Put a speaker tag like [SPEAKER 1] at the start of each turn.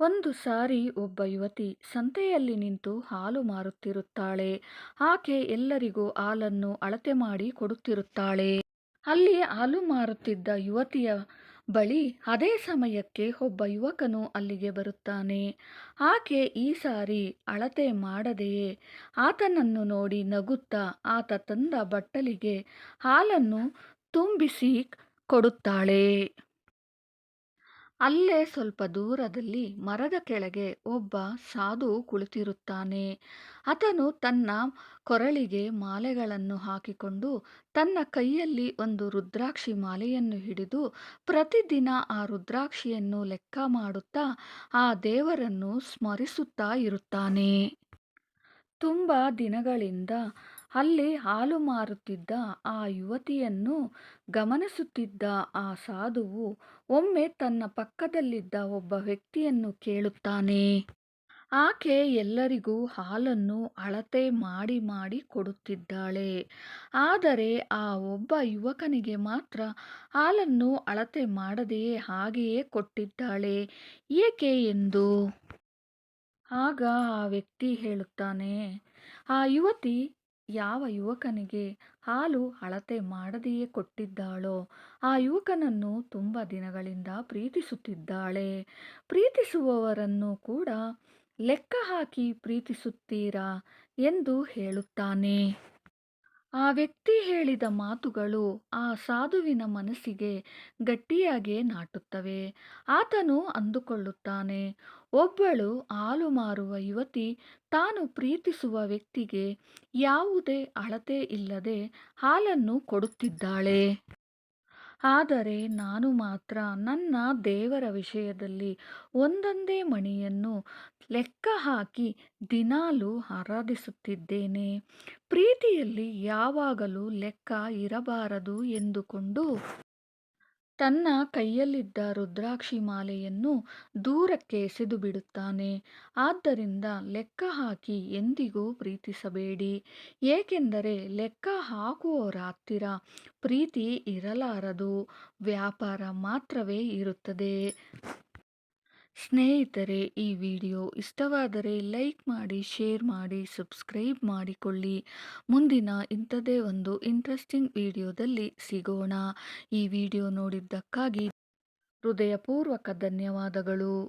[SPEAKER 1] ಒಂದು ಸಾರಿ ಒಬ್ಬ ಯುವತಿ ಸಂತೆಯಲ್ಲಿ ನಿಂತು ಹಾಲು ಮಾರುತ್ತಿರುತ್ತಾಳೆ. ಆಕೆ ಎಲ್ಲರಿಗೂ ಹಾಲನ್ನು ಅಳತೆ ಮಾಡಿ ಕೊಡುತ್ತಿರುತ್ತಾಳೆ. ಅಲ್ಲಿ ಹಾಲು ಮಾರುತ್ತಿದ್ದ ಯುವತಿಯ ಬಳಿ ಅದೇ ಸಮಯಕ್ಕೆ ಒಬ್ಬ ಯುವಕನು ಅಲ್ಲಿಗೆ ಬರುತ್ತಾನೆ. ಆಕೆ ಈ ಸಾರಿ ಅಳತೆ ಮಾಡದೆಯೇ ಆತನನ್ನು ನೋಡಿ ನಗುತ್ತಾ ಆತ ತಂದ ಬಟ್ಟಲಿಗೆ ಹಾಲನ್ನು ತುಂಬಿಸಿ ಕೊಡುತ್ತಾಳೆ. ಅಲ್ಲೇ ಸ್ವಲ್ಪ ದೂರದಲ್ಲಿ ಮರದ ಕೆಳಗೆ ಒಬ್ಬ ಸಾಧು ಕುಳಿತಿರುತ್ತಾನೆ. ಆತನು ತನ್ನ ಕೊರಳಿಗೆ ಮಾಲೆಗಳನ್ನು ಹಾಕಿಕೊಂಡು ತನ್ನ ಕೈಯಲ್ಲಿ ಒಂದು ರುದ್ರಾಕ್ಷಿ ಮಾಲೆಯನ್ನು ಹಿಡಿದು ಪ್ರತಿದಿನ ಆ ರುದ್ರಾಕ್ಷಿಯನ್ನು ಲೆಕ್ಕ ಮಾಡುತ್ತಾ ಆ ದೇವರನ್ನು ಸ್ಮರಿಸುತ್ತಾ ಇರುತ್ತಾನೆ. ತುಂಬ ದಿನಗಳಿಂದ ಅಲ್ಲಿ ಹಾಲು ಮಾರುತ್ತಿದ್ದ ಆ ಯುವತಿಯನ್ನು ಗಮನಿಸುತ್ತಿದ್ದ ಆ ಸಾಧುವು ಒಮ್ಮೆ ತನ್ನ ಪಕ್ಕದಲ್ಲಿದ್ದ ಒಬ್ಬ ವ್ಯಕ್ತಿಯನ್ನು ಕೇಳುತ್ತಾನೆ. ಆಕೆ ಎಲ್ಲರಿಗೂ ಹಾಲನ್ನು ಅಳತೆ ಮಾಡಿ ಮಾಡಿ ಕೊಡುತ್ತಿದ್ದಾಳೆ. ಆದರೆ ಆ ಒಬ್ಬ ಯುವಕನಿಗೆ ಮಾತ್ರ ಹಾಲನ್ನು ಅಳತೆ ಮಾಡದೆಯೇ ಹಾಗೆಯೇ ಕೊಟ್ಟಿದ್ದಾಳೆ. ಏಕೆ ಎಂದು ಆಗ ಆ ವ್ಯಕ್ತಿ ಹೇಳುತ್ತಾನೆ, ಆ ಯುವತಿ ಯಾವ ಯುವಕನಿಗೆ ಹಾಲು ಅಳತೆ ಮಾಡದೆಯೇ ಕೊಟ್ಟಿದ್ದಾಳೋ ಆ ಯುವಕನನ್ನು ತುಂಬ ದಿನಗಳಿಂದ ಪ್ರೀತಿಸುತ್ತಿದ್ದಾಳೆ. ಪ್ರೀತಿಸುವವರನ್ನು ಕೂಡ ಲೆಕ್ಕ ಹಾಕಿ ಪ್ರೀತಿಸುತ್ತೀರಾ ಎಂದು ಹೇಳುತ್ತಾನೆ. ಆ ವ್ಯಕ್ತಿ ಹೇಳಿದ ಮಾತುಗಳು ಆ ಸಾಧುವಿನ ಮನಸ್ಸಿಗೆ ಗಟ್ಟಿಯಾಗಿ ನಾಟುತ್ತವೆ. ಆತನು ಅಂದುಕೊಳ್ಳುತ್ತಾನೆ, ಒಬ್ಬಳು ಹಾಲು ಮಾರುವ ಯುವತಿ ತಾನು ಪ್ರೀತಿಸುವ ವ್ಯಕ್ತಿಗೆ ಯಾವುದೇ ಅಳತೆ ಇಲ್ಲದೆ ಹಾಲನ್ನು ಕೊಡುತ್ತಿದ್ದಾಳೆ. ಆದರೆ ನಾನು ಮಾತ್ರ ನನ್ನ ದೇವರ ವಿಷಯದಲ್ಲಿ ಒಂದೊಂದೇ ಮಣಿಯನ್ನು ಲೆಕ್ಕ ಹಾಕಿ ದಿನಾಲೂ ಆರಾಧಿಸುತ್ತಿದ್ದೇನೆ. ಪ್ರೀತಿಯಲ್ಲಿ ಯಾವಾಗಲೂ ಲೆಕ್ಕ ಇರಬಾರದು ಎಂದುಕೊಂಡು ತನ್ನ ಕೈಯಲ್ಲಿದ್ದ ರುದ್ರಾಕ್ಷಿ ಮಾಲೆಯನ್ನು ದೂರಕ್ಕೆ ಎಸೆದು ಬಿಡುತ್ತಾನೆ. ಆದ್ದರಿಂದ ಲೆಕ್ಕ ಹಾಕಿ ಎಂದಿಗೂ ಪ್ರೀತಿಸಬೇಡಿ. ಏಕೆಂದರೆ ಲೆಕ್ಕ ಹಾಕುವವರ ಹತ್ತಿರ ಪ್ರೀತಿ ಇರಲಾರದು, ವ್ಯಾಪಾರ ಮಾತ್ರವೇ ಇರುತ್ತದೆ. ಸ್ನೇಹಿತರೆ, ಈ ವಿಡಿಯೋ ಇಷ್ಟವಾದರೆ ಲೈಕ್ ಮಾಡಿ, ಶೇರ್ ಮಾಡಿ, ಸಬ್ಸ್ಕ್ರೈಬ್ ಮಾಡಿಕೊಳ್ಳಿ. ಮುಂದಿನ ಇಂಥದೇ ಒಂದು ಇಂಟ್ರೆಸ್ಟಿಂಗ್ ವಿಡಿಯೋದಲ್ಲಿ ಸಿಗೋಣ. ಈ ವಿಡಿಯೋ ನೋಡಿದ್ದಕ್ಕಾಗಿ ಹೃದಯಪೂರ್ವಕ ಧನ್ಯವಾದಗಳು.